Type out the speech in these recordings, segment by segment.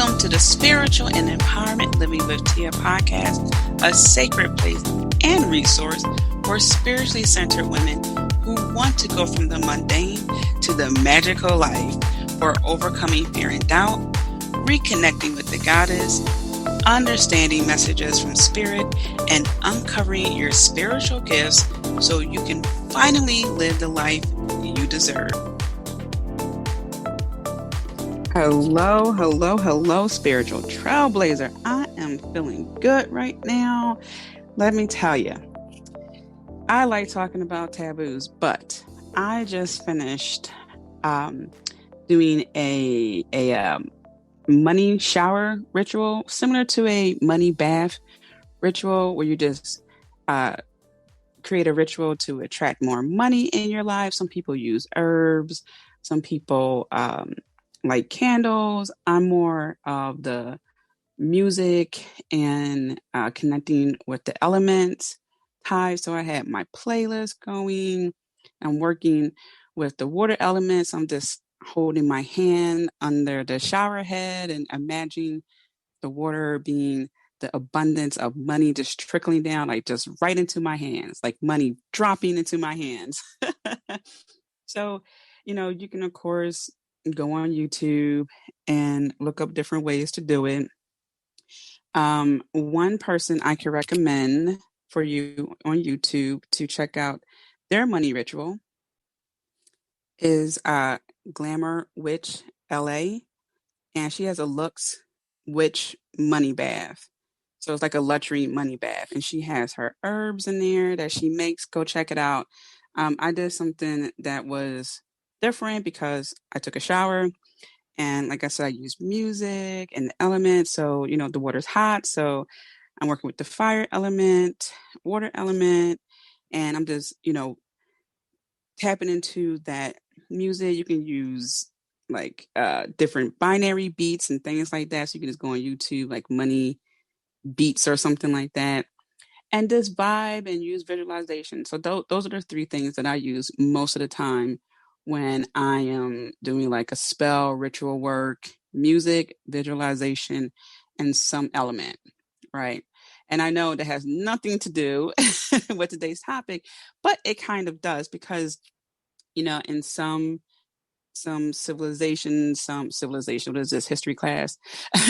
Welcome to the Spiritual and Empowerment Living with Tia podcast, a sacred place and resource for spiritually centered women who want to go from the mundane to the magical life, for overcoming fear and doubt, reconnecting with the goddess, understanding messages from spirit, and uncovering your spiritual gifts so you can finally live the life you deserve. Hello, spiritual trailblazer. I am feeling good right now. Let me tell you, I like talking about taboos, but I just finished doing a money shower ritual, similar to a money bath ritual, where you just create a ritual to attract more money in your life. Some people use herbs. Some people like candles. I'm more of the music and connecting with the elements type. So I had my playlist going. I'm working with the water elements. I'm just holding my hand under the shower head and imagining the water being the abundance of money just trickling down, like just right into my hands, like money dropping into my hands. So, you can, of course, go on YouTube and look up different ways to do it. One person I can recommend for you on YouTube to check out their money ritual is Glamour Witch LA, and she has a Lux Witch money bath. So it's like a luxury money bath, and she has her herbs in there that she makes. Go check it out. I did something that was different because I took a shower, and like I said, I used music and the elements. So, the water's hot. So I'm working with the fire element, water element, and I'm just, tapping into that music. You can use like different binary beats and things like that. So you can just go on YouTube, like money beats or something like that, and just vibe and use visualization. So those are the three things that I use most of the time when I am doing like a spell, ritual work: music, visualization, and some element, right? And I know that has nothing to do with today's topic, but it kind of does, because, in some civilization, what is this, history class?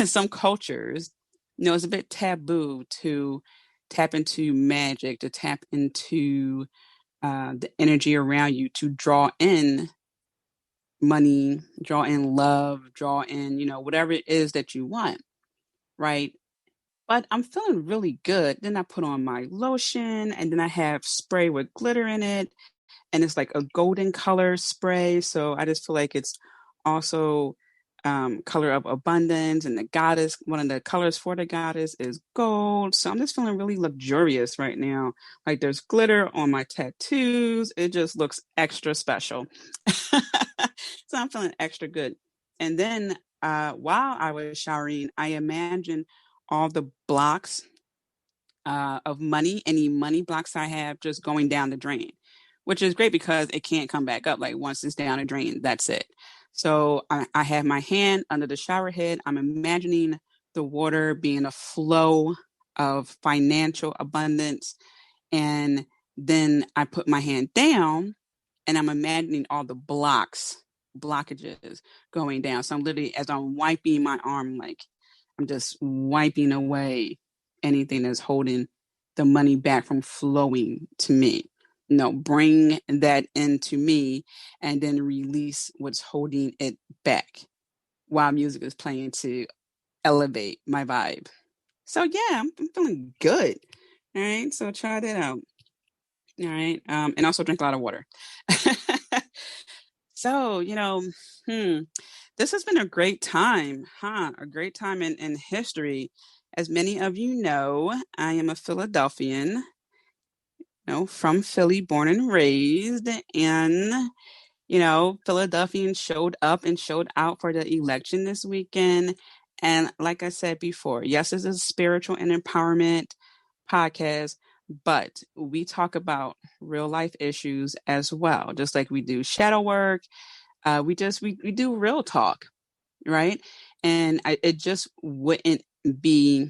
Some cultures, it's a bit taboo to tap into magic, to tap into the energy around you, to draw in money, draw in love, draw in, whatever it is that you want, right? But I'm feeling really good. Then I put on my lotion, and then I have spray with glitter in it. And it's like a golden color spray. So I just feel like it's also color of abundance, and the goddess, one of the colors for the goddess is gold. So I'm just feeling really luxurious right now. Like there's glitter on my tattoos. It just looks extra special. So I'm feeling extra good. And then while I was showering, I imagined all the blocks of money, any money blocks I have, just going down the drain, which is great because it can't come back up. Like once it's down a drain, that's it. So I have my hand under the shower head. I'm imagining the water being a flow of financial abundance. And then I put my hand down, and I'm imagining all the blockages going down. So I'm literally, as I'm wiping my arm, like I'm just wiping away anything that's holding the money back from flowing to me. Bring that into me, and then release what's holding it back while music is playing to elevate my vibe. So yeah, I'm feeling good. All right, so try that out. All right, and also drink a lot of water. So, this has been a great time, A great time in history. As many of you know, I am a Philadelphian, from Philly, born and raised. And, Philadelphians showed up and showed out for the election this weekend. And like I said before, yes, this is a spiritual and empowerment podcast, but we talk about real life issues as well. Just like we do shadow work, we do real talk, right? And it just wouldn't be,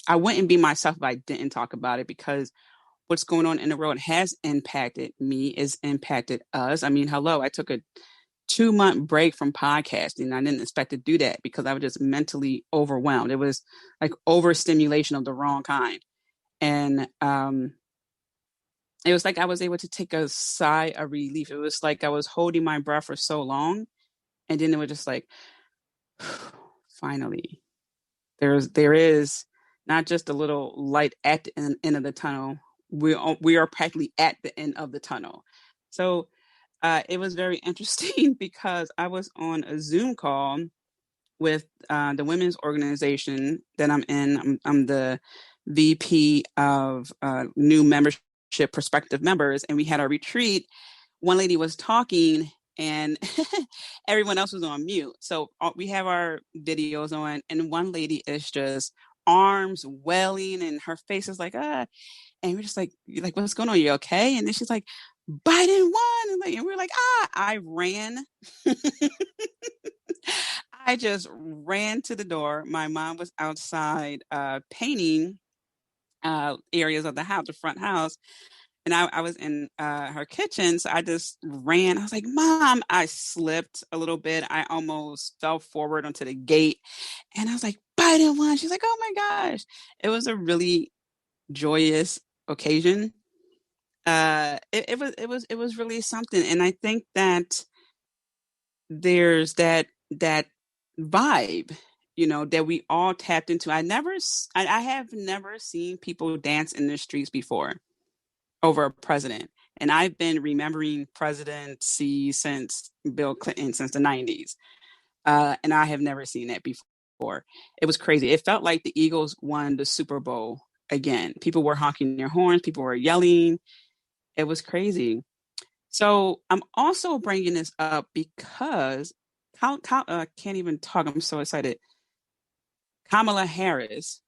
I wouldn't be myself if I didn't talk about it, because what's going on in the world has impacted me, is impacted us. I mean, hello, I took a 2-month break from podcasting. I didn't expect to do that because I was just mentally overwhelmed. It was like overstimulation of the wrong kind. And it was like I was able to take a sigh of relief. It was like I was holding my breath for so long, and then it was just like, finally, there is not just a little light at the end of the tunnel. We are practically at the end of the tunnel. So it was very interesting because I was on a Zoom call with the women's organization that I'm in. I'm the VP of new membership prospective members, and we had a retreat. One lady was talking, and everyone else was on mute. So we have our videos on, and one lady is just arms welling, and her face is like, ah. And we're just like, what's going on? You okay? And then she's like, Biden won. And we're like, ah, I ran. I just ran to the door. My mom was outside painting areas of the house, the front house. And I was in her kitchen. So I just ran. I was like, Mom, I slipped a little bit. I almost fell forward onto the gate. And I was like, Biden won. She's like, oh my gosh. It was a really joyous occasion. It was really something. And I think that there's that vibe, that we all tapped into. I have never seen people dance in the streets before over a president. And I've been remembering presidency since Bill Clinton, since the 90s. And I have never seen that before. It was crazy. It felt like the Eagles won the Super Bowl again. People were honking their horns, people were yelling. It was crazy. So I'm also bringing this up because can't even talk. I'm so excited. Kamala Harris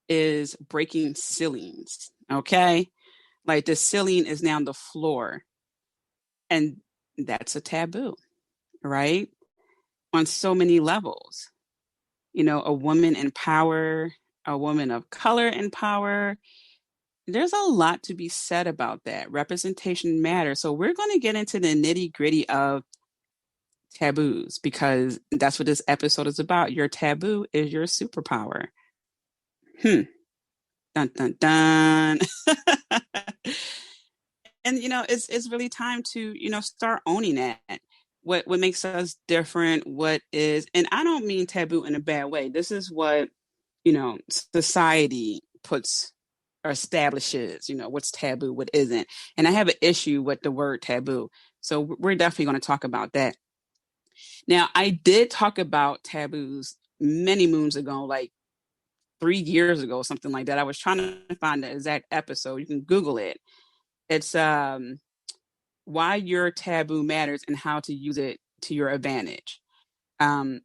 is breaking ceilings. Okay. Like the ceiling is now the floor. And that's a taboo, right? On so many levels. A woman in power, a woman of color in power. There's a lot to be said about that. Representation matters. So we're going to get into the nitty gritty of taboos, because that's what this episode is about. Your taboo is your superpower. Dun dun dun. And it's really time to start owning that. What makes us different? What is, and I don't mean taboo in a bad way. This is what society puts or establishes. What's taboo, what isn't. And I have an issue with the word taboo. So we're definitely going to talk about that. Now, I did talk about taboos many moons ago, like 3 years ago, something like that. I was trying to find the exact episode. You can Google it. It's why your taboo matters and how to use it to your advantage.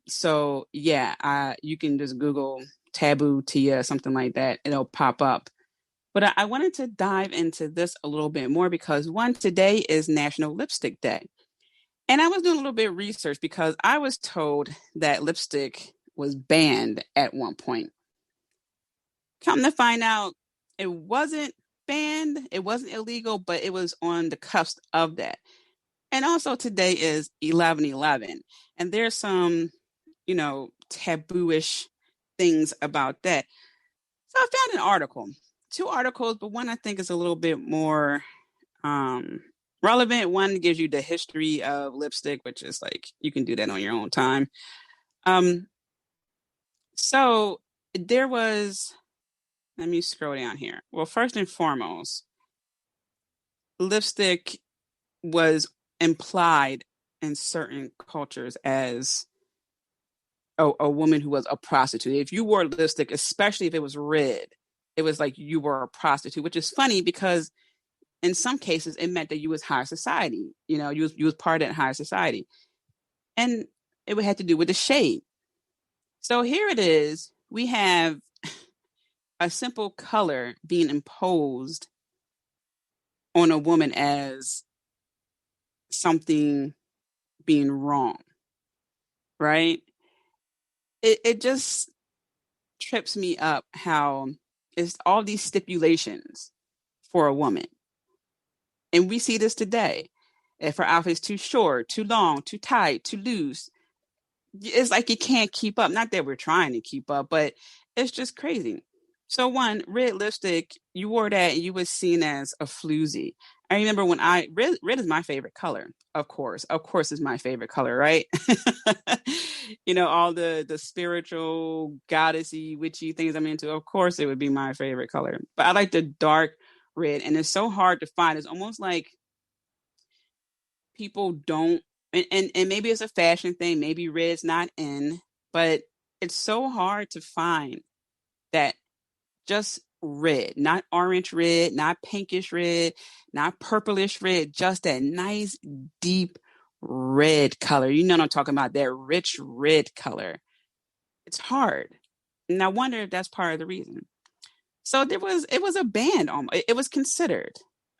So yeah, you can just Google taboo Tia, something like that. It'll pop up. But I wanted to dive into this a little bit more because today is National Lipstick Day. And I was doing a little bit of research because I was told that lipstick was banned at one point. Come to find out, it wasn't banned, it wasn't illegal, but it was on the cusp of that. And also today is 11/11, and there's some, taboo-ish things about that. So I found an article, 2 articles, but one I think is a little bit more relevant. One gives you the history of lipstick, which is like you can do that on your own time. So there was, let me scroll down here. Well, first and foremost, lipstick was implied in certain cultures as a woman who was a prostitute. If you wore lipstick, especially if it was red, it was like you were a prostitute, which is funny because in some cases it meant that you was higher society. You was part of that higher society. And it would have to do with the shade. So here it is. We have a simple color being imposed on a woman as something being wrong, right? it just trips me up how it's all these stipulations for a woman. And we see this today. If her outfit's too short, too long, too tight, too loose, it's like you can't keep up. Not that we're trying to keep up, but it's just crazy. So one, red lipstick, you wore that and you was seen as a floozy. I remember when red is my favorite color. Of course is my favorite color, right? All the spiritual goddessy witchy things I'm into. Of course it would be my favorite color. But I like the dark red, and it's so hard to find. It's almost like people don't, and maybe it's a fashion thing, maybe red's not in, but it's so hard to find that just red, not orange red, not pinkish red, not purplish red, just that nice deep red color. You know what I'm talking about, that rich red color. It's hard, and I wonder if that's part of the reason. So it was a ban. It was considered.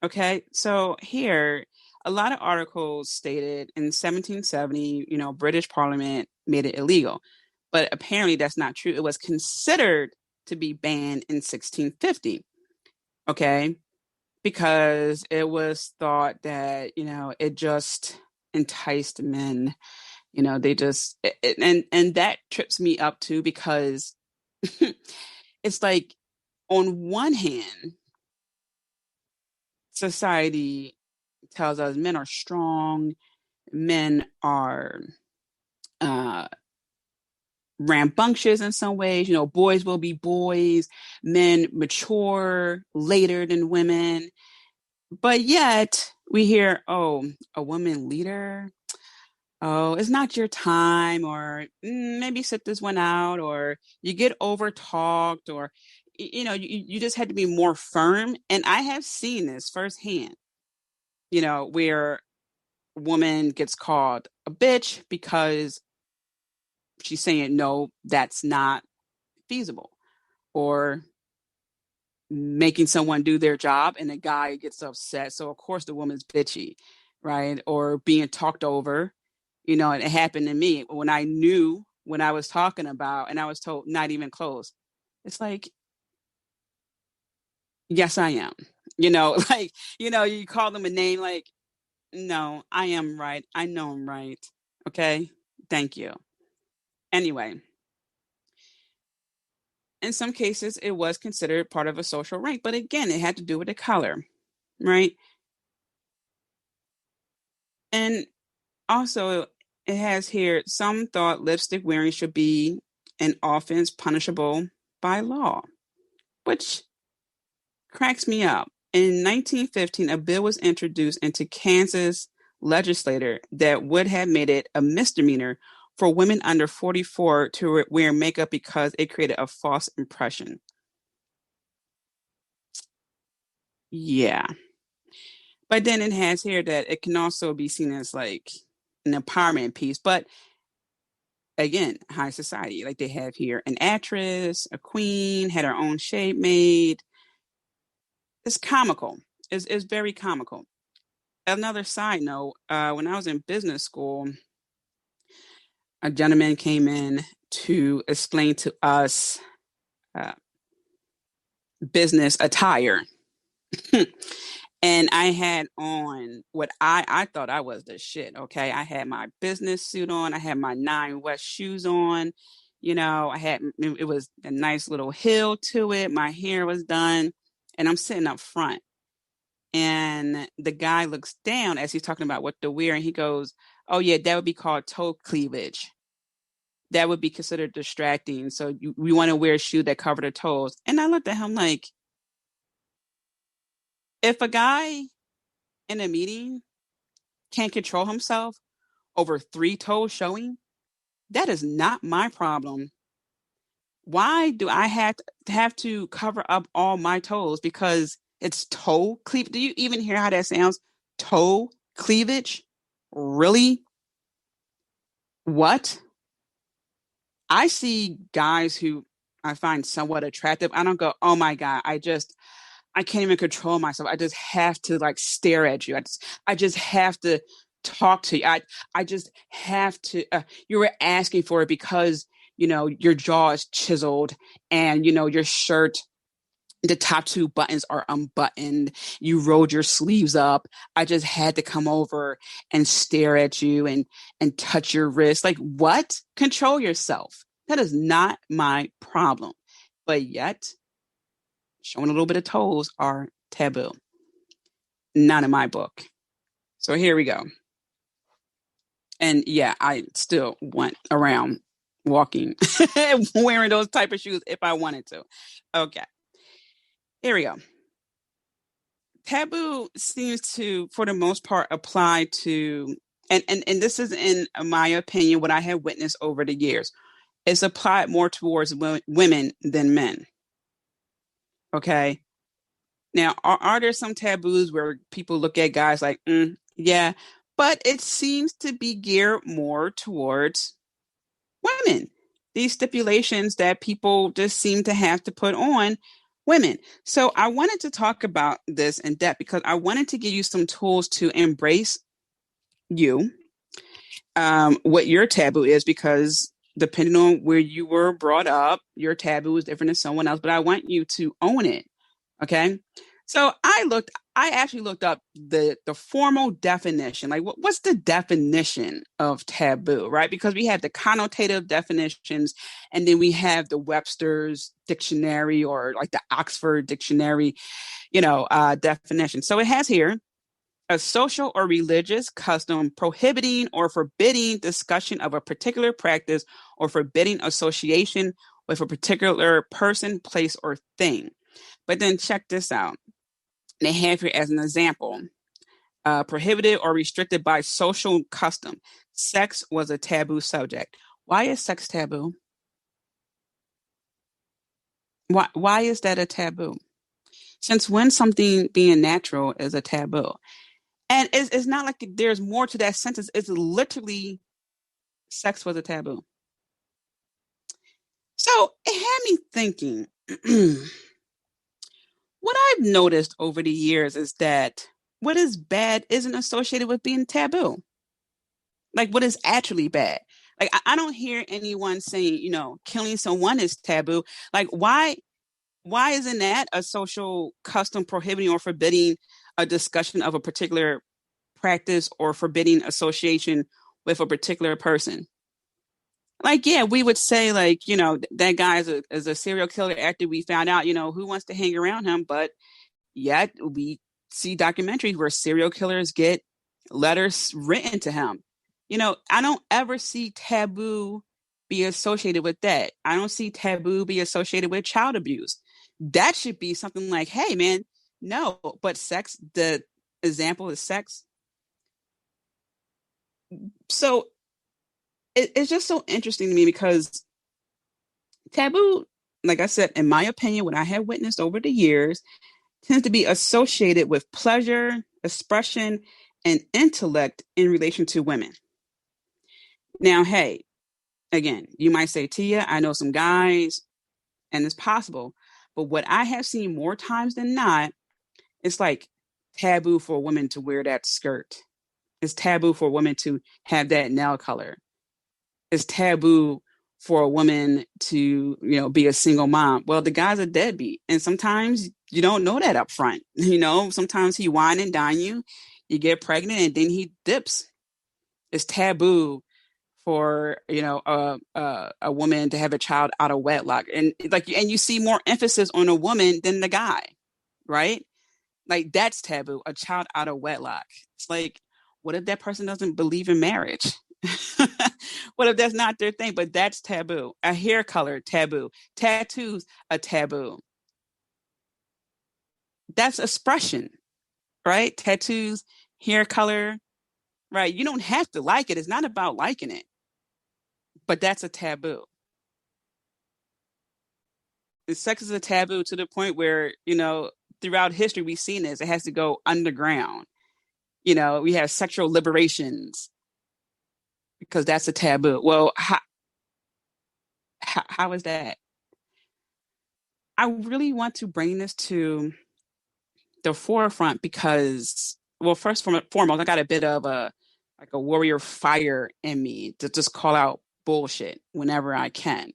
Okay. So here, a lot of articles stated in 1770, British Parliament made it illegal. But apparently that's not true. It was considered to be banned in 1650. Okay. Because it was thought that, it just enticed men. They just, and that trips me up too, because it's like, on one hand, society tells us men are strong, men are uh, rambunctious in some ways. Boys will be boys, men mature later than women. But yet we hear, oh, a woman leader, oh, it's not your time, or maybe sit this one out, or you get over talked, or you just had to be more firm. And I have seen this firsthand, where a woman gets called a bitch because she's saying, no, that's not feasible, or making someone do their job and the guy gets upset. So of course the woman's bitchy, right? Or being talked over. And it happened to me when I knew when I was talking about, and I was told not even close. It's like, yes, I am. Like, you call them a name, like, no, I am right. I know I'm right. Okay. Thank you. Anyway, in some cases, it was considered part of a social rank, but again, it had to do with the color, right? And also, it has here, some thought lipstick wearing should be an offense punishable by law, which cracks me up. In 1915, a bill was introduced into Kansas legislature that would have made it a misdemeanor for women under 44 to wear makeup because it created a false impression. Yeah. But then it has here that it can also be seen as like an empowerment piece. But again, high society, like they have here an actress, a queen, had her own shape made. It's comical. It's very comical. Another side note, when I was in business school, a gentleman came in to explain to us uh, business attire. And I had on what I thought I was the shit. Okay. I had my business suit on. I had my Nine West shoes on. It was a nice little heel to it. My hair was done, and I'm sitting up front. And the guy looks down as he's talking about what to wear, and he goes, oh yeah, that would be called toe cleavage. That would be considered distracting. So we want to wear a shoe that cover the toes. And I looked at him like, if a guy in a meeting can't control himself over three toes showing, that is not my problem. Why do I have to cover up all my toes because it's toe cleavage? Do you even hear how that sounds? Toe cleavage? Really? What? I see guys who I find somewhat attractive. I don't go, oh my God, I can't even control myself. I just have to like stare at you. I just have to talk to you. I just have to, you were asking for it because your jaw is chiseled and, your shirt, the top two buttons are unbuttoned. You rolled your sleeves up. I just had to come over and stare at you and touch your wrist. Like, what? Control yourself. That is not my problem. But yet, showing a little bit of toes are taboo. Not in my book. So here we go. And yeah, I still went around walking wearing those type of shoes if I wanted to. Okay. Here we go. Taboo seems to, for the most part, apply to, and this is in my opinion, what I have witnessed over the years. It's applied more towards women than men. Okay. Now, are there some taboos where people look at guys like, yeah, but it seems to be geared more towards women. These stipulations that people just seem to have to put on women. So I wanted to talk about this in depth because I wanted to give you some tools to embrace you, what your taboo is, because depending on where you were brought up, your taboo is different than someone else, but I want you to own it. Okay. So I actually looked up the formal definition. Like what's the definition of taboo, right? Because we have the connotative definitions and then we have the Webster's dictionary or like the Oxford dictionary, definition. So it has here a social or religious custom prohibiting or forbidding discussion of a particular practice or forbidding association with a particular person, place, or thing. But then check this out. They have here as an example, prohibited or restricted by social custom. Sex was a taboo subject. Why is sex taboo? Why is that a taboo? Since when something being natural is a taboo? And it's not like there's more to that sentence. It's literally sex was a taboo. So it had me thinking, what I've noticed over the years is that what is bad isn't associated with being taboo. Like what is actually bad. Like I don't hear anyone saying, killing someone is taboo. Like why isn't that a social custom prohibiting or forbidding a discussion of a particular practice or forbidding association with a particular person? Like, yeah, we would say like, that guy is a serial killer after we found out, who wants to hang around him. But yet we see documentaries where serial killers get letters written to him. I don't ever see taboo be associated with that. I don't see taboo be associated with child abuse. That should be something like, hey, man, no, but sex, the example is sex. So it's just so interesting to me because taboo, like I said, in my opinion, what I have witnessed over the years, tends to be associated with pleasure, expression, and intellect in relation to women. Now, hey, again, you might say, Tia, I know some guys, and it's possible. But what I have seen more times than not, it's like taboo for a woman to wear that skirt. It's taboo for a woman to have that nail color. It's taboo for a woman to, be a single mom. Well, the guy's a deadbeat. And sometimes you don't know that up front. Sometimes he wine and dine you, you get pregnant, and then he dips. It's taboo for a woman to have a child out of wedlock, and you see more emphasis on a woman than the guy, right? Like that's taboo, a child out of wedlock. It's like, what if that person doesn't believe in marriage? What if that's not their thing? But that's taboo. A hair color, taboo. Tattoos, a taboo. That's expression, right? Tattoos, hair color, right? You don't have to like it. It's not about liking it, but that's a taboo. Sex is a taboo to the point where, throughout history, we've seen this. It has to go underground. We have sexual liberations because that's a taboo. Well, how is that? I really want to bring this to the forefront because, well, first and foremost, I got a bit of a warrior fire in me to just call out bullshit whenever I can.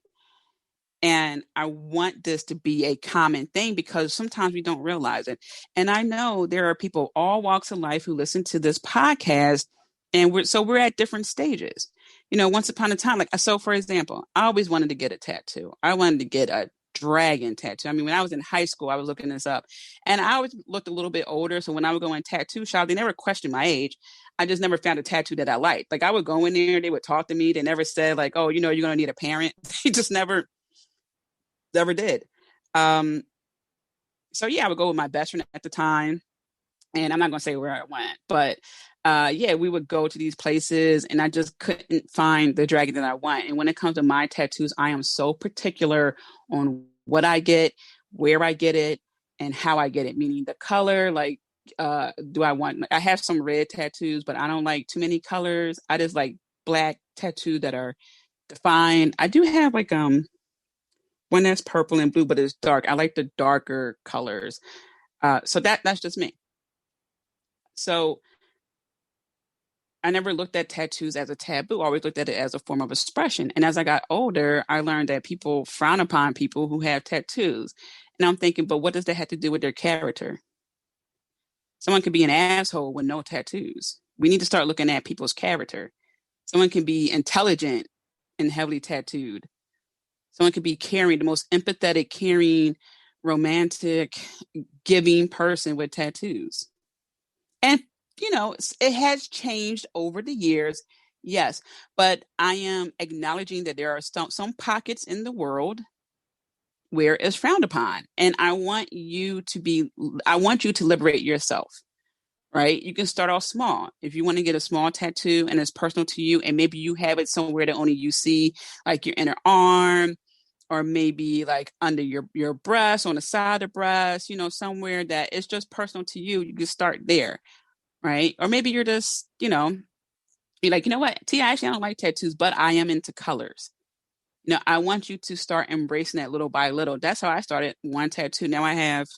And I want this to be a common thing because sometimes we don't realize it. And I know there are people all walks of life who listen to this podcast, and we're at different stages. Once upon a time, so for example, I always wanted to get a tattoo. I wanted to get a dragon tattoo. I mean, when I was in high school, I was looking this up, and I always looked a little bit older. So when I would go in tattoo shop, they never questioned my age. I just never found a tattoo that I liked. Like I would go in there, they would talk to me. They never said like, oh, you're going to need a parent. They just never did. So yeah, I would go with my best friend at the time, and I'm not going to say where I went, but yeah, we would go to these places, and I just couldn't find the dragon that I want. And when it comes to my tattoos, I am so particular on what I get, where I get it, and how I get it. Meaning the color, like, I have some red tattoos, but I don't like too many colors. I just like black tattoos that are defined. I do have like one that's purple and blue, but it's dark. I like the darker colors. So that's just me. So I never looked at tattoos as a taboo. I always looked at it as a form of expression. And as I got older, I learned that people frown upon people who have tattoos. And I'm thinking, but what does that have to do with their character? Someone could be an asshole with no tattoos. We need to start looking at people's character. Someone can be intelligent and heavily tattooed. Someone could be caring, the most empathetic, caring, romantic, giving person with tattoos. And, it has changed over the years. Yes. But I am acknowledging that there are some pockets in the world where it's frowned upon. And I want you to liberate yourself. Right? You can start off small. If you want to get a small tattoo and it's personal to you, and maybe you have it somewhere that only you see, like your inner arm, or maybe like under your breast, on the side of the breast, somewhere that it's just personal to you, you can start there, right? Or maybe you're just, you're like, you know what, T, actually I don't like tattoos, but I am into colors. I want you to start embracing that little by little. That's how I started. One tattoo. Now I have,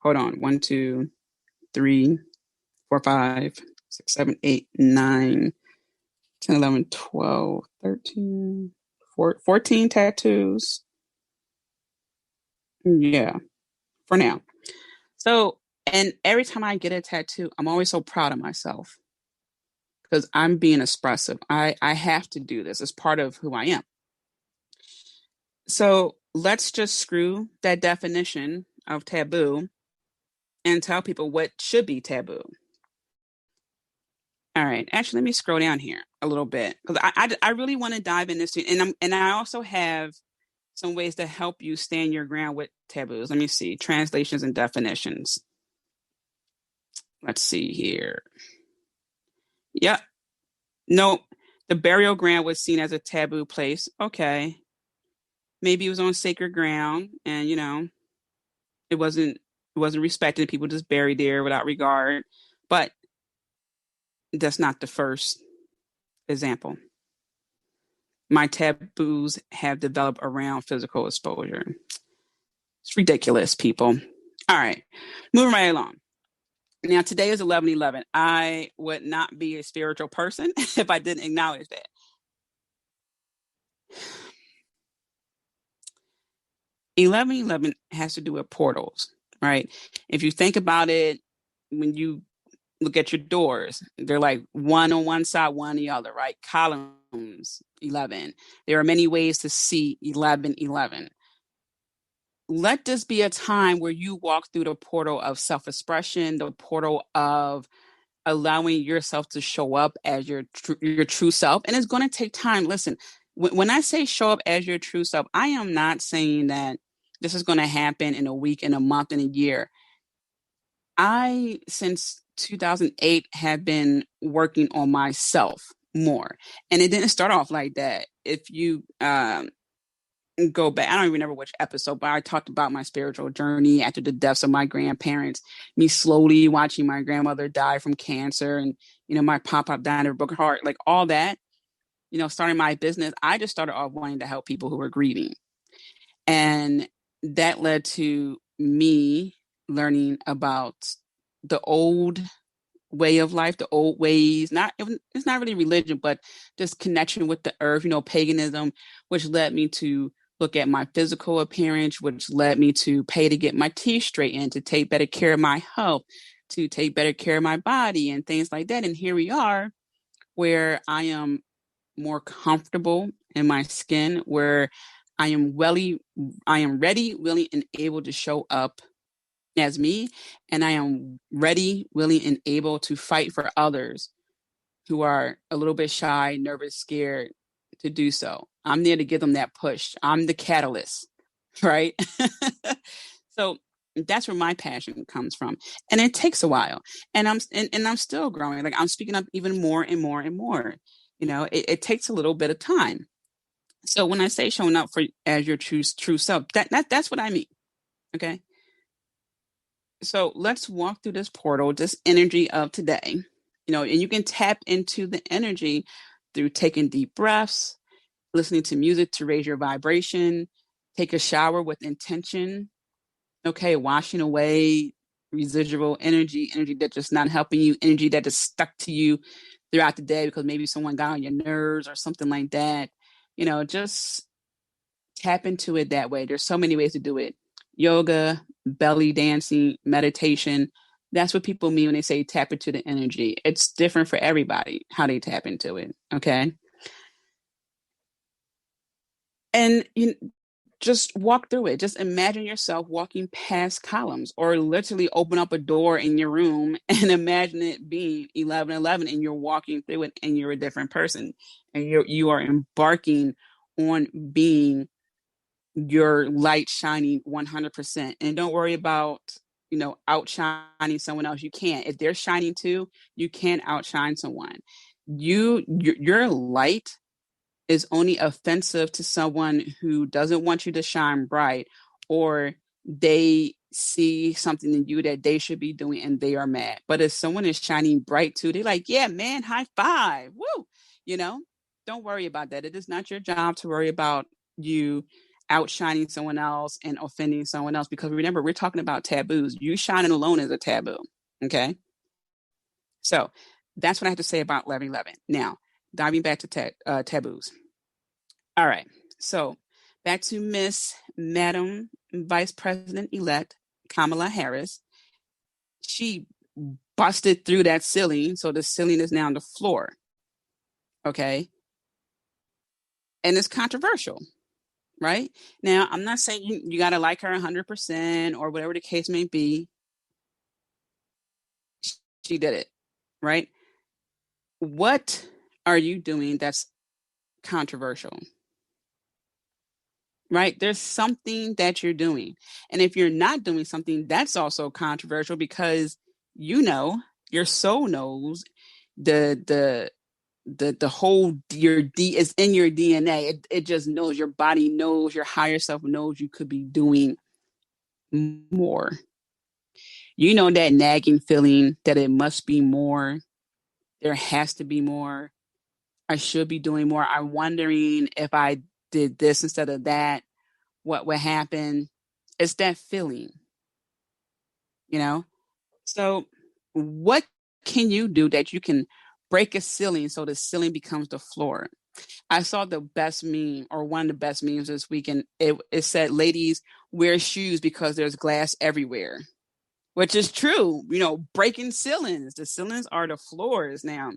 hold on, 1, 2, 3, 4, 5, 6, 7, 8, 9, 10, 11, 12, 13, 14 tattoos. Yeah, for now. So, and every time I get a tattoo, I'm always so proud of myself because I'm being expressive. I have to do this. It's part of who I am. So let's just screw that definition of taboo and tell people what should be taboo. All right. Actually, let me scroll down here a little bit because I really want to dive in this, and I also have some ways to help you stand your ground with taboos. Let me see translations and definitions. Let's see here. Yep. Nope. The burial ground was seen as a taboo place. Okay. Maybe it was on sacred ground, and it wasn't respected. People just buried there without regard. But that's not the first example. My taboos have developed around physical exposure. It's ridiculous, people. All right, moving right along. Now, today is 11/11. I would not be a spiritual person if I didn't acknowledge that. 11/11 has to do with portals, right? If you think about it, when you look at your doors, they're like one on one side, one on the other, right? Columns, 11. There are many ways to see 11/11. Let this be a time where you walk through the portal of self-expression, the portal of allowing yourself to show up as your true self. And it's going to take time. Listen, when I say show up as your true self, I am not saying that this is going to happen in a week, in a month, in a year. I, since 2008, have been working on myself more. And it didn't start off like that. If you go back, I don't even remember which episode, but I talked about my spiritual journey after the deaths of my grandparents, me slowly watching my grandmother die from cancer, and my pop dying of a broken heart, like all that. Starting my business, I just started off wanting to help people who were grieving, and that led to me learning about the old way of life, the old ways. It's not really religion, but just connection with the earth, paganism, which led me to look at my physical appearance, which led me to pay to get my teeth straightened, to take better care of my health, to take better care of my body and things like that. And here we are, where I am more comfortable in my skin, where I am ready, willing, and able to show up as me, and I am ready, willing, and able to fight for others who are a little bit shy, nervous, scared to do so. I'm there to give them that push. I'm the catalyst, right? So that's where my passion comes from, and it takes a while, and I'm still growing. Like, I'm speaking up even more and more and more. It takes a little bit of time. So when I say showing up for as your true self, that's what I mean. Okay. So let's walk through this portal, this energy of today, and you can tap into the energy through taking deep breaths, listening to music to raise your vibration, take a shower with intention. Okay. Washing away residual energy that's just not helping you, energy that is stuck to you throughout the day because maybe someone got on your nerves or something like that. Just tap into it that way. There's so many ways to do it. Yoga, belly dancing, meditation. That's what people mean when they say tap into the energy. It's different for everybody how they tap into it. Okay. And just walk through it. Just imagine yourself walking past columns, or literally open up a door in your room and imagine it being 11:11 and you're walking through it and you're a different person, and you are embarking on being your light shining 100%. And don't worry about outshining someone else. You can't. If they're shining too, you can't outshine someone. Your light is only offensive to someone who doesn't want you to shine bright, or they see something in you that they should be doing and they are mad. But if someone is shining bright too, they're like, yeah, man, high five. Woo. Don't worry about that. It is not your job to worry about you outshining someone else and offending someone else, because remember, we're talking about taboos. You shining alone is a taboo. Okay. So that's what I have to say about 11:11. Now, diving back to taboos. All right. So back to Madam Vice President-elect Kamala Harris. She busted through that ceiling. So the ceiling is now on the floor. Okay. And it's controversial, right? Now, I'm not saying you got to like her 100% or whatever the case may be. She did it, right? What are you doing that's controversial? Right? There's something that you're doing. And if you're not doing something, that's also controversial, because your soul knows the whole is in your DNA. It just knows, your body knows, your higher self knows you could be doing more. That nagging feeling that it must be more. There has to be more. I should be doing more. I'm wondering if I did this instead of that, what would happen. It's that feeling, So what can you do that you can break a ceiling so the ceiling becomes the floor? I saw the best meme, or one of the best memes this weekend. It said, ladies, wear shoes because there's glass everywhere, which is true. Breaking ceilings. The ceilings are the floors now.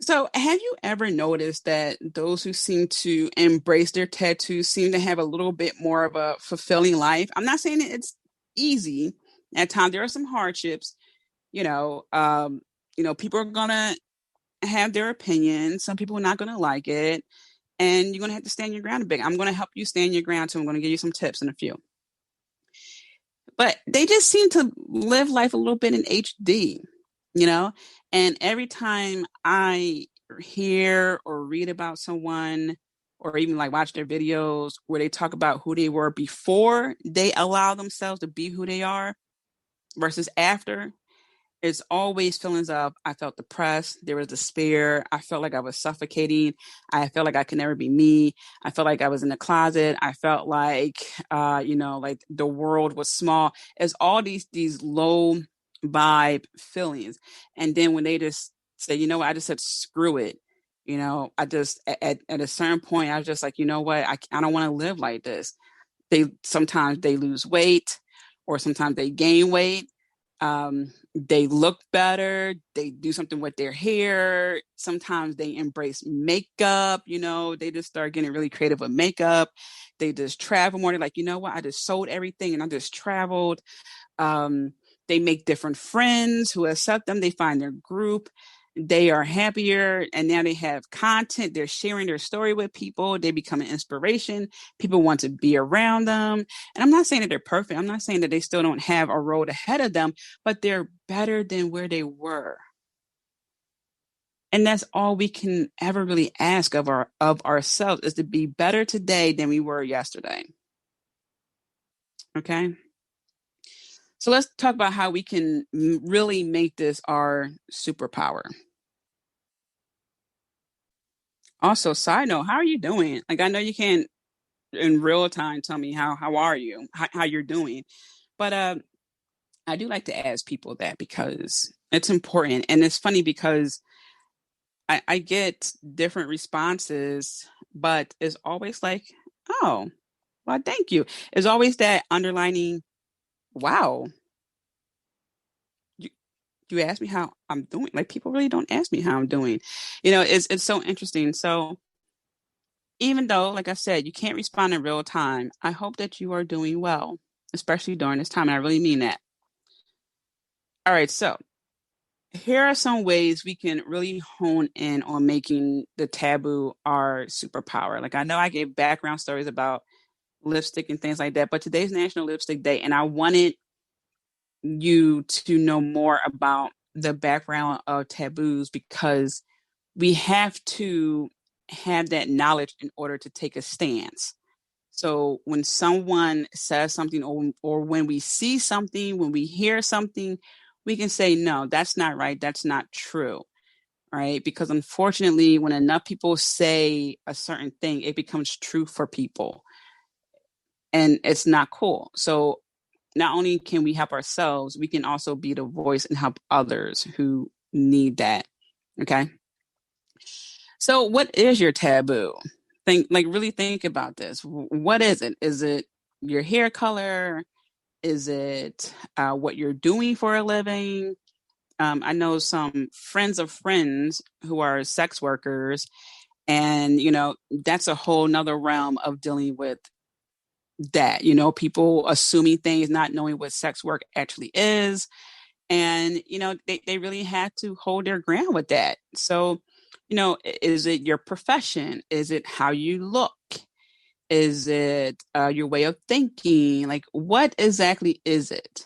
So have you ever noticed that those who seem to embrace their tattoos seem to have a little bit more of a fulfilling life? I'm not saying it's easy. At times there are some hardships. People are gonna have their opinions. Some people are not gonna like it, and you're gonna have to stand your ground a bit. I'm gonna help you stand your ground too. I'm gonna give you some tips in a few. But they just seem to live life a little bit in HD, and every time I hear or read about someone, or even like watch their videos where they talk about who they were before they allow themselves to be who they are versus after, it's always feelings of, I felt depressed, there was despair, I felt like I was suffocating, I felt like I could never be me, I felt like I was in the closet, I felt like like the world was small. It's all these low vibe, feelings. And then when they just say, you know what, I just said, screw it. I just, at a certain point, I was just like, you know what, I don't want to live like this. Sometimes they lose weight, or sometimes they gain weight. They look better. They do something with their hair. Sometimes they embrace makeup. They just start getting really creative with makeup. They just travel more. They're like, you know what? I just sold everything and I just traveled. Um, they make different friends who accept them. They find their group. They are happier, and now they have content. They're sharing their story with people. They become an inspiration. People want to be around them. And I'm not saying that they're perfect. I'm not saying that they still don't have a road ahead of them, but they're better than where they were. And that's all we can ever really ask of ourselves, is to be better today than we were yesterday. Okay. So let's talk about how we can really make this our superpower. Also, side note, how are you doing? Like, I know you can't in real time tell me how are you, how you're doing, but I do like to ask people that because it's important. And it's funny because I get different responses, but it's always like, oh, well, thank you. It's always that underlining, wow, you, you asked me how I'm doing. Like, people really don't ask me how I'm doing. It's so interesting. So even though, like I said, you can't respond in real time, I hope that you are doing well, especially during this time. And I really mean that. All right. So here are some ways we can really hone in on making the taboo our superpower. Like, I know I gave background stories about lipstick and things like that, but today's National Lipstick Day, and I wanted you to know more about the background of taboos, because we have to have that knowledge in order to take a stance. So when someone says something, or when we see something, when we hear something, we can say, no, that's not right. That's not true. Right. Because unfortunately, when enough people say a certain thing, it becomes true for people, and it's not cool. So not only can we help ourselves, we can also be the voice and help others who need that. Okay. So what is your taboo? Really think about this. What is it? Is it your hair color? Is it what you're doing for a living? I know some friends of friends who are sex workers, and that's a whole nother realm of dealing with that. People assuming things, not knowing what sex work actually is, and they really had to hold their ground with that. So, is it your profession? Is it how you look? Is it your way of thinking? Like, what exactly is it?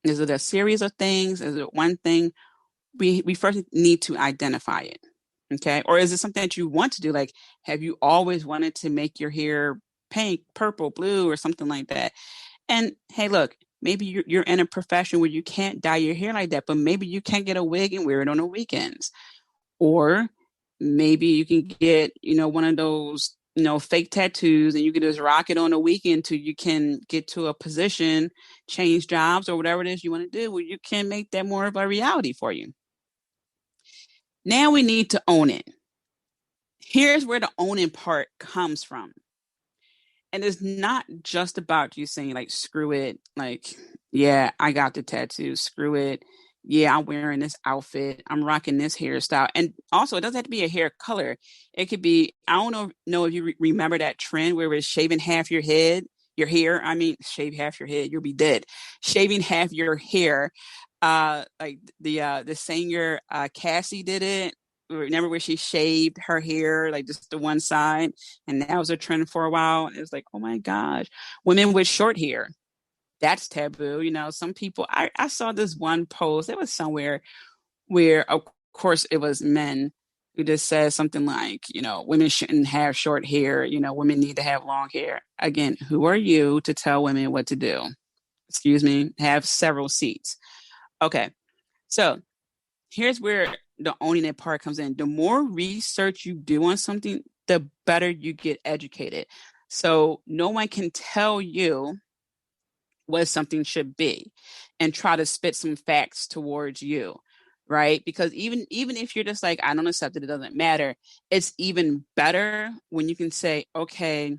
Is it a series of things? Is it one thing? We first need to identify it. Okay. Or is it something that you want to do? Like, have you always wanted to make your hair pink, purple, blue, or something like that? And hey, look, maybe you're in a profession where you can't dye your hair like that, but maybe you can get a wig and wear it on the weekends. Or maybe you can get, one of those, fake tattoos, and you can just rock it on the weekend till you can get to a position, change jobs, or whatever it is you want to do, where you can make that more of a reality for you. Now we need to own it. Here's where the owning part comes from. And it's not just about you saying, like, screw it. Like, yeah, I got the tattoo. Screw it. Yeah, I'm wearing this outfit. I'm rocking this hairstyle. And also, it doesn't have to be a hair color. It could be, I don't know if you remember that trend where it's shaving half your head, your hair. I mean, shave half your head, you'll be dead. Shaving half your hair. Like the singer Cassie did it. Remember where she shaved her hair, like just the one side, and that was a trend for a while. It was like, oh my gosh, women with short hair, that's taboo. Some people, I saw this one post, it was somewhere where, of course, it was men who just said something like, women shouldn't have short hair, women need to have long hair. Again, who are you to tell women what to do? Excuse me, have several seats. Okay, so here's where the owning it part comes in. The more research you do on something, the better you get educated. So no one can tell you what something should be and try to spit some facts towards you, right? Because even if you're just like, I don't accept it, it doesn't matter, it's even better when you can say, okay,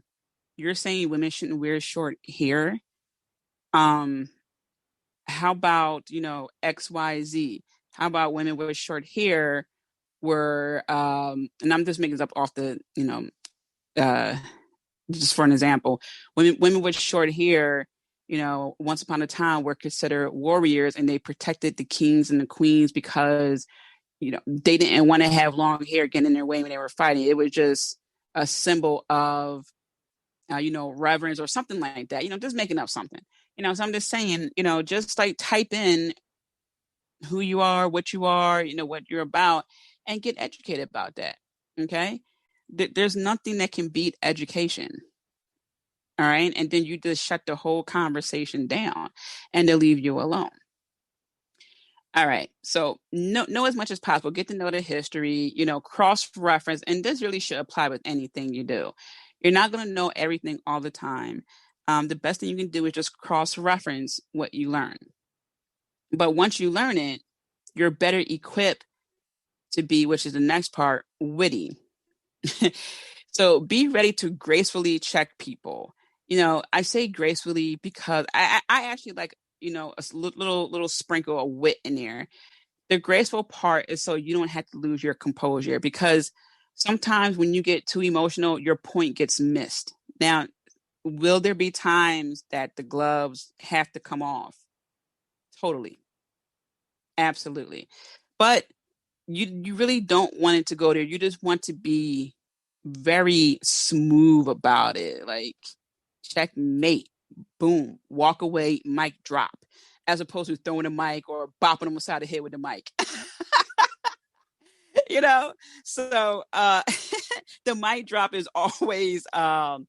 you're saying women shouldn't wear short hair. Um, how about, XYZ? How about women with short hair were, and I'm just making this up off the, uh, just for an example, women with short hair, once upon a time were considered warriors and they protected the kings and the queens because, they didn't want to have long hair getting in their way when they were fighting. It was just a symbol of, reverence or something like that, just making up something, so I'm just saying, just like type in who you are, what you're about, and get educated about that. Okay. There's nothing that can beat education. All right. And then you just shut the whole conversation down and they'll leave you alone. All right. So know as much as possible. Get to know the history, cross-reference. And this really should apply with anything you do. You're not going to know everything all the time. The best thing you can do is just cross-reference what you learn. But once you learn it, you're better equipped to be, which is the next part, witty. So be ready to gracefully check people. I say gracefully because I actually like, a little sprinkle of wit in there. The graceful part is so you don't have to lose your composure, because sometimes when you get too emotional, your point gets missed. Now, will there be times that the gloves have to come off? Totally. Absolutely. But you really don't want it to go there. You just want to be very smooth about it. Like, checkmate, boom, walk away, mic drop, as opposed to throwing a mic or bopping them aside the head with the mic. you know so the mic drop is always the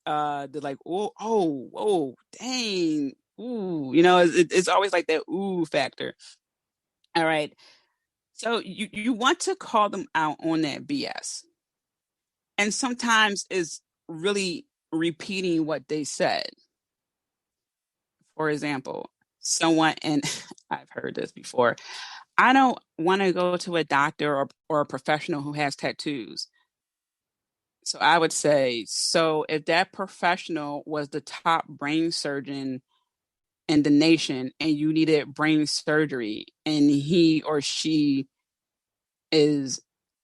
like, oh dang, ooh, it's always like that ooh factor. All right, so you want to call them out on that BS, and sometimes it's really repeating what they said. For example, someone, and I've heard this before, I don't want to go to a doctor or a professional who has tattoos. So I would say, so if that professional was the top brain surgeon in the nation and you needed brain surgery and he or she is,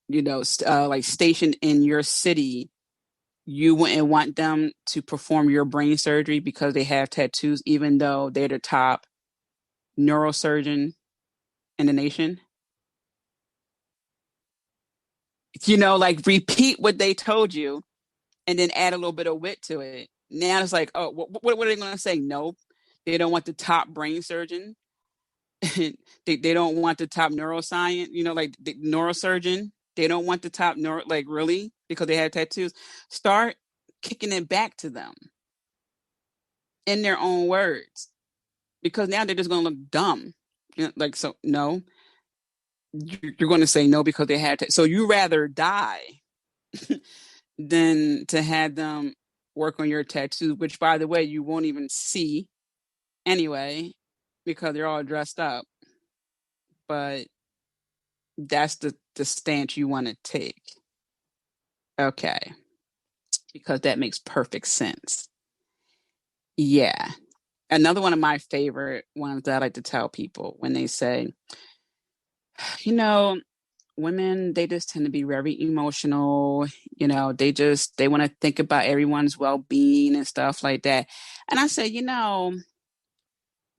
like stationed in your city, you wouldn't want them to perform your brain surgery because they have tattoos, even though they're the top neurosurgeon in the nation. Like repeat what they told you and then add a little bit of wit to it. Now it's like, oh, what are they going to say? No, they don't want the top brain surgeon. they don't want the top neuroscience, like the neurosurgeon. They don't want the top neuro, like really, because they have tattoos. Start kicking it back to them in their own words, because now they're just going to look dumb. Like, so no, you're going to say no because they had to. So you rather die than to have them work on your tattoo, which, by the way, you won't even see anyway because they're all dressed up. But that's the stance you want to take. Okay. Because that makes perfect sense. Yeah. Another one of my favorite ones that I like to tell people when they say, you know, women, they just tend to be very emotional. They want to think about everyone's well-being and stuff like that. And I say,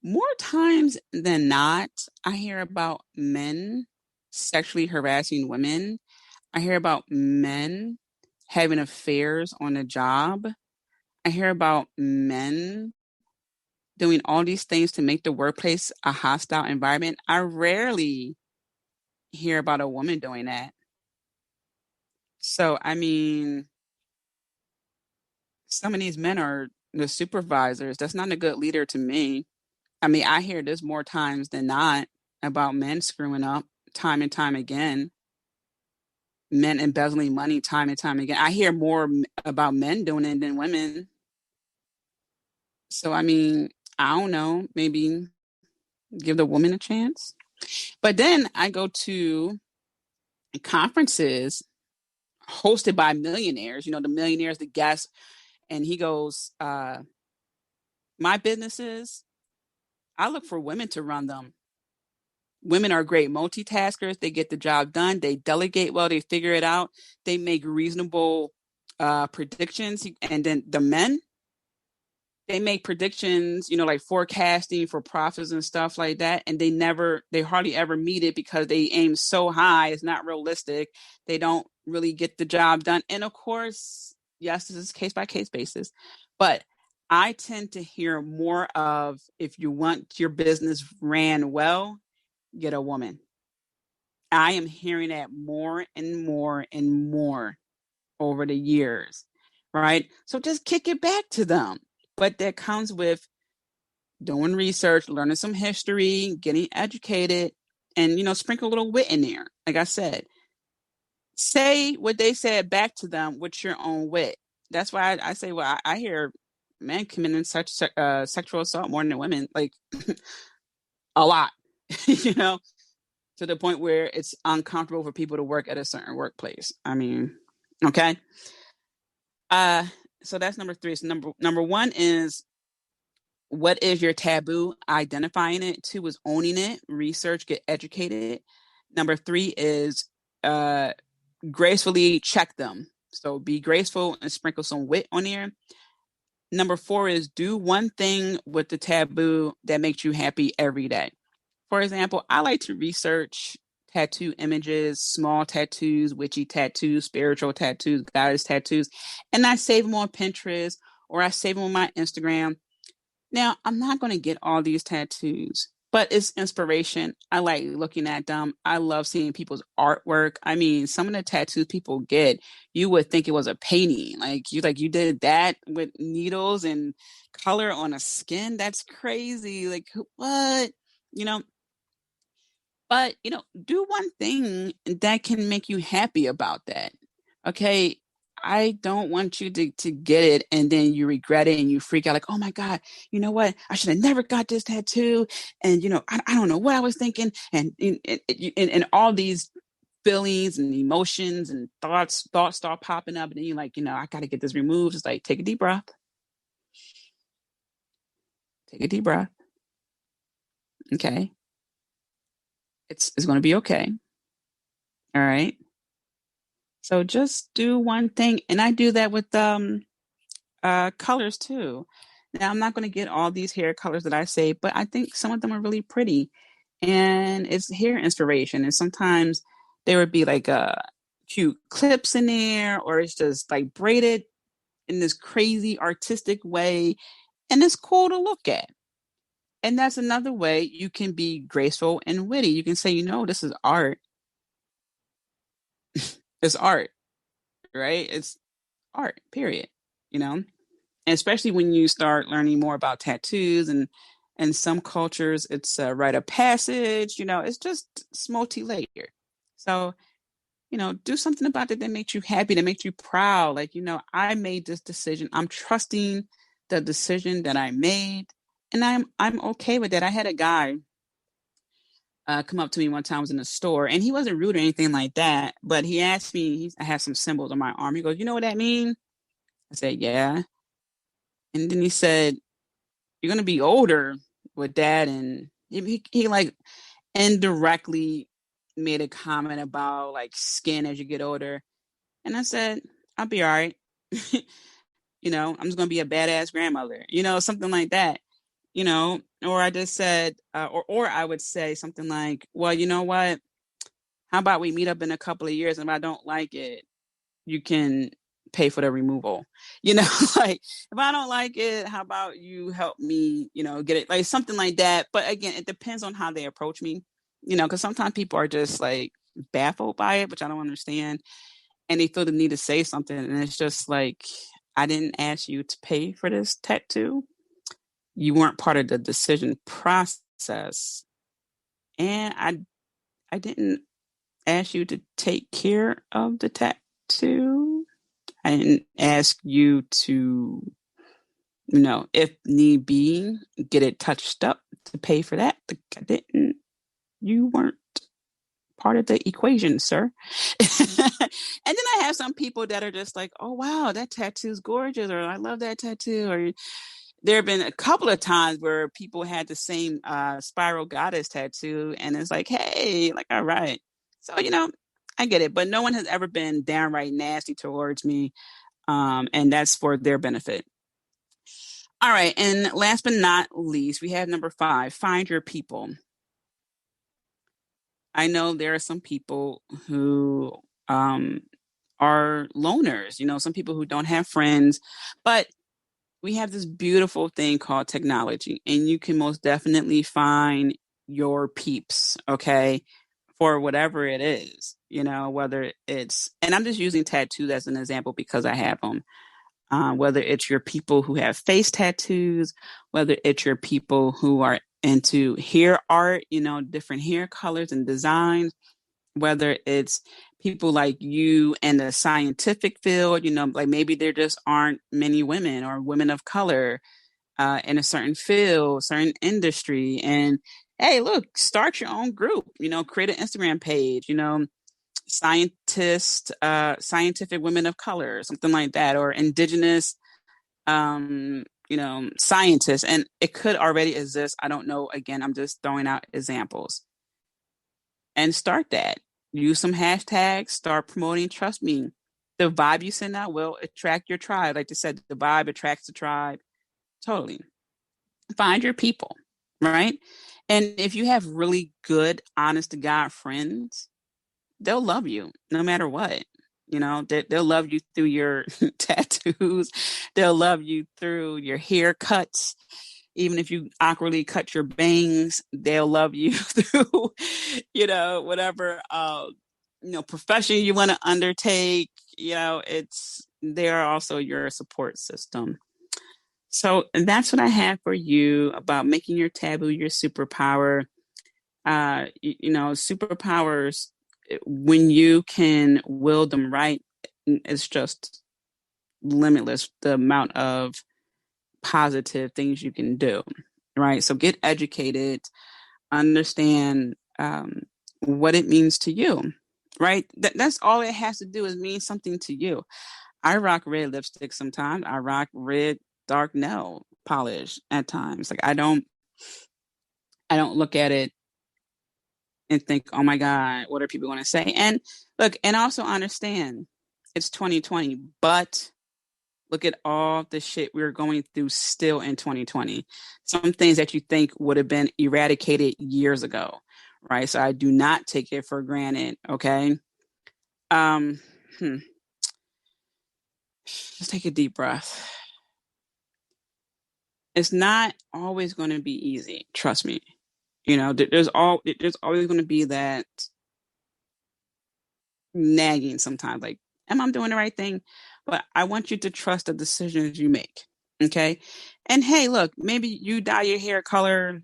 more times than not, I hear about men sexually harassing women. I hear about men having affairs on the job. I hear about men doing all these things to make the workplace a hostile environment. I rarely hear about a woman doing that. So, I mean, some of these men are the supervisors. That's not a good leader to me. I mean, I hear this more times than not about men screwing up time and time again, men embezzling money time and time again. I hear more about men doing it than women. So, I mean, I don't know, maybe give the woman a chance. But then I go to conferences hosted by millionaires, the millionaires, the guests, and he goes, my businesses, I look for women to run them. Women are great multitaskers. They get the job done. They delegate well. They figure it out. They make reasonable predictions. And then the men, they make predictions, like forecasting for profits and stuff like that. And they hardly ever meet it because they aim so high. It's not realistic. They don't really get the job done. And of course, yes, this is case by case basis, but I tend to hear more of, if you want your business ran well, get a woman. I am hearing that more and more and more over the years, right? So just kick it back to them. But that comes with doing research, learning some history, getting educated, and sprinkle a little wit in there. Like I said, say what they said back to them with your own wit. That's why I say, well, I hear men committing such sexual assault more than women, like a lot, to the point where it's uncomfortable for people to work at a certain workplace. I mean, okay. So that's number 3. So number 1 is, what is your taboo? Identifying it. 2 is owning it. Research, get educated. Number 3 is gracefully check them. So be graceful and sprinkle some wit on there. Number 4 is do one thing with the taboo that makes you happy every day. For example, I like to research tattoo images, small tattoos, witchy tattoos, spiritual tattoos, goddess tattoos, and I save them on Pinterest or I save them on my Instagram. Now, I'm not going to get all these tattoos, but it's inspiration. I like looking at them. I love seeing people's artwork. I mean, some of the tattoos people get, you would think it was a painting. Like you did that with needles and color on a skin. That's crazy. Like, what? You know, but, do one thing that can make you happy about that. Okay. I don't want you to get it and then you regret it and you freak out like, oh my God, you know what? I should have never got this tattoo. And, I don't know what I was thinking. And all these feelings and emotions and thoughts start popping up. And then you're like, I got to get this removed. It's like, take a deep breath. Take a deep breath. Okay. It's going to be okay. All right. So just do one thing. And I do that with colors too. Now I'm not going to get all these hair colors that I say, but I think some of them are really pretty. And it's hair inspiration. And sometimes there would be like cute clips in there, or it's just like braided in this crazy artistic way. And it's cool to look at. And that's another way you can be graceful and witty. You can say, this is art. It's art, right? It's art, period. And especially when you start learning more about tattoos and some cultures, it's a rite of passage, it's multi-layered. So, do something about it that makes you happy, that makes you proud. Like, I made this decision. I'm trusting the decision that I made, and I'm okay with that. I had a guy come up to me one time. I was in a store, and he wasn't rude or anything like that, but he asked me, I have some symbols on my arm. He goes, "You know what that means?" I said, "Yeah." And then he said, "You're going to be older with that." And he like indirectly made a comment about like skin as you get older. And I said, "I'll be all right." I'm just going to be a badass grandmother, something like that, or I just said, or I would say something like, well, you know what? How about we meet up in a couple of years? And if I don't like it, you can pay for the removal. Like, if I don't like it, how about you help me, get it, like something like that. But again, it depends on how they approach me, because sometimes people are just like baffled by it, which I don't understand. And they feel the need to say something. And it's just like, I didn't ask you to pay for this tattoo. You weren't part of the decision process. And I didn't ask you to take care of the tattoo. I didn't ask you to If need be, get it touched up to pay for that. You weren't part of the equation, sir. And then I have some people that are just like, oh, wow, that tattoo's gorgeous, or I love that tattoo. Or there have been a couple of times where people had the same spiral goddess tattoo, and it's like, hey, like, all right. So, I get it, but no one has ever been downright nasty towards me, and that's for their benefit. All right, and last but not least, we have number 5, find your people. I know there are some people who are loners, some people who don't have friends, but we have this beautiful thing called technology, and you can most definitely find your peeps, okay, for whatever it is, whether it's, and I'm just using tattoos as an example because I have them. Whether it's your people who have face tattoos, whether it's your people who are into hair art, different hair colors and designs, whether it's people like you in the scientific field, like maybe there just aren't many women or women of color in a certain field, certain industry. And hey, look, start your own group, create an Instagram page, scientific women of color, something like that, or indigenous, scientists. And it could already exist. I don't know. Again, I'm just throwing out examples. And start that. Use some hashtags, start promoting. Trust me, the vibe you send out will attract your tribe. Like I said, the vibe attracts the tribe. Totally. Find your people, right? And if you have really good, honest to God friends, they'll love you no matter what. They'll love you through your tattoos. They'll love you through your haircuts. Even if you awkwardly cut your bangs, they'll love you through, whatever, profession you want to undertake. They're also your support system. So that's what I have for you about making your taboo your superpower. Superpowers, when you can wield them right, it's just limitless, the amount of positive things you can do, right? So get educated, understand what it means to you, right? That's all it has to do, is mean something to you. I rock red lipstick sometimes. I rock red dark nail polish at times. Like I don't look at it and think, oh my God, what are people going to say? And look, and also understand it's 2020, but look at all the shit we're going through still in 2020. Some things that you think would have been eradicated years ago, right? So I do not take it for granted, okay? Let's take a deep breath. It's not always going to be easy, trust me. There's always going to be that nagging sometimes, like, am I doing the right thing? But I want you to trust the decisions you make. Okay. And hey, look, maybe you dye your hair color,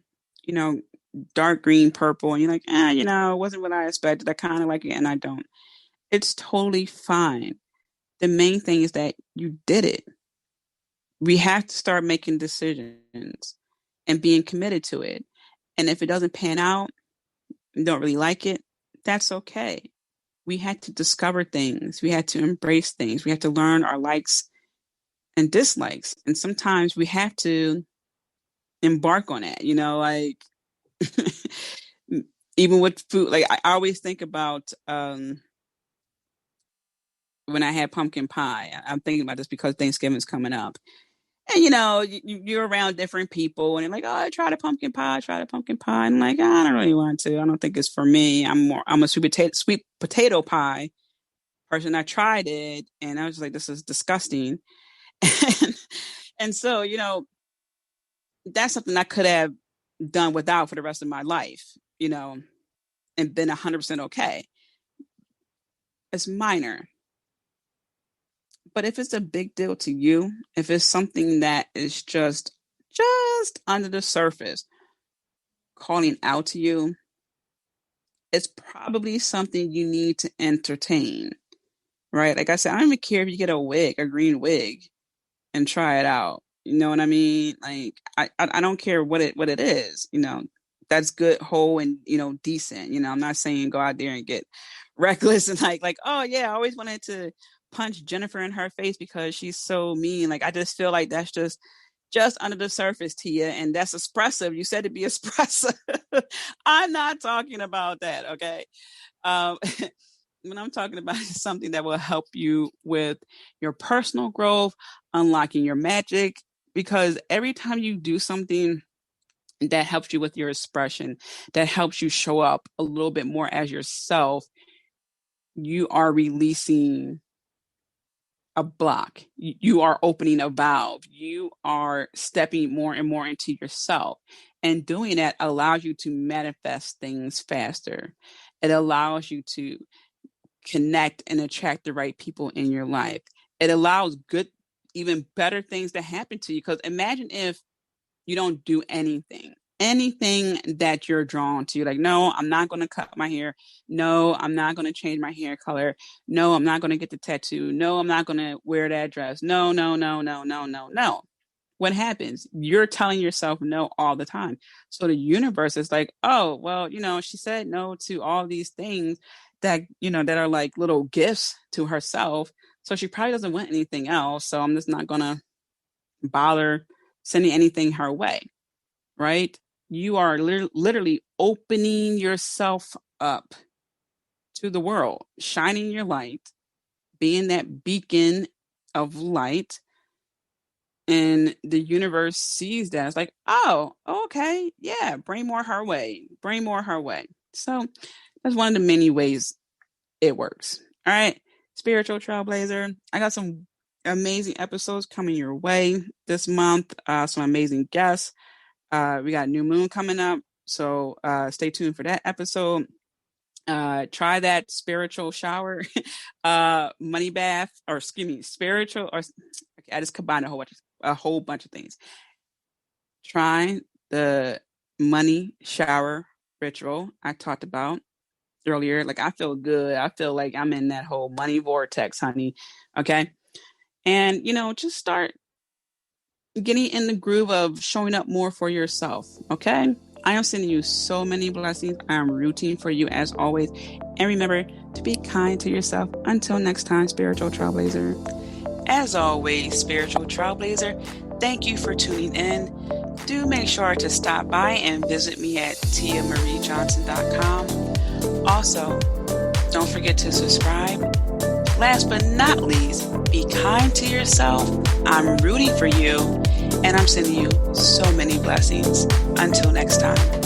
dark green, purple, and you're like, it wasn't what I expected. I kind of like it and I don't. It's totally fine. The main thing is that you did it. We have to start making decisions and being committed to it. And if it doesn't pan out, you don't really like it, that's okay. We had to discover things. We had to embrace things. We had to learn our likes and dislikes. And sometimes we have to embark on that, like even with food. Like I always think about when I had pumpkin pie. I'm thinking about this because Thanksgiving's coming up. And you're around different people and you're like, oh, I tried a pumpkin pie, I'm like, I don't really want to. I don't think it's for me. I'm a sweet potato pie person. I tried it and I was just like, this is disgusting. And so, that's something I could have done without for the rest of my life, and been 100% okay. It's minor. But if it's a big deal to you, if it's something that is just under the surface, calling out to you, it's probably something you need to entertain, right? Like I said, I don't even care if you get a green wig, and try it out. You know what I mean? Like, I don't care what it is, you know, that's good, whole, and, you know, decent. You know, I'm not saying go out there and get reckless and like, oh yeah, I always wanted to punch Jennifer in her face because she's so mean. Like, I just feel like that's just under the surface, Tia, and that's expressive. You said to be expressive. I'm not talking about that, okay? Um, when I'm talking about something that will help you with your personal growth, unlocking your magic, because every time you do something that helps you with your expression, that helps you show up a little bit more as yourself, you are releasing a block. You are opening a valve. You are stepping more and more into yourself. And doing that allows you to manifest things faster. It allows you to connect and attract the right people in your life. It allows good, even better things to happen to you. Because imagine if you don't do anything that you're drawn to. Like, no, I'm not going to cut my hair. No, I'm not going to change my hair color. No, I'm not going to get the tattoo. No, I'm not going to wear that dress. No, no, no, no, no, no, no. What happens? You're telling yourself no all the time. So the universe is like, oh, well, you know, she said no to all these things that, you know, that are like little gifts to herself. So she probably doesn't want anything else. So I'm just not going to bother sending anything her way. Right? You are literally opening yourself up to the world, shining your light, being that beacon of light. And the universe sees that. It's like, oh, okay, yeah, bring more her way. Bring more her way. So that's one of the many ways it works. All right, Spiritual Trailblazer. I got some amazing episodes coming your way this month. Some amazing guests. We got New Moon coming up. So stay tuned for that episode. Try that spiritual shower, money bath, or excuse me, spiritual, or okay, I just combined a whole bunch of things. Try the money shower ritual I talked about earlier. Like, I feel good. I feel like I'm in that whole money vortex, honey. Okay. And, you know, just start getting in the groove of showing up more for yourself. Okay. I am sending you so many blessings. I am rooting for you as always. And remember to be kind to yourself. Until next time, Spiritual Trailblazer. As always, Spiritual Trailblazer, thank you for tuning in. Do make sure to stop by and visit me at tiamariejohnson.com. Also, don't forget to subscribe. Last but not least, be kind to yourself. I'm rooting for you, and I'm sending you so many blessings. Until next time.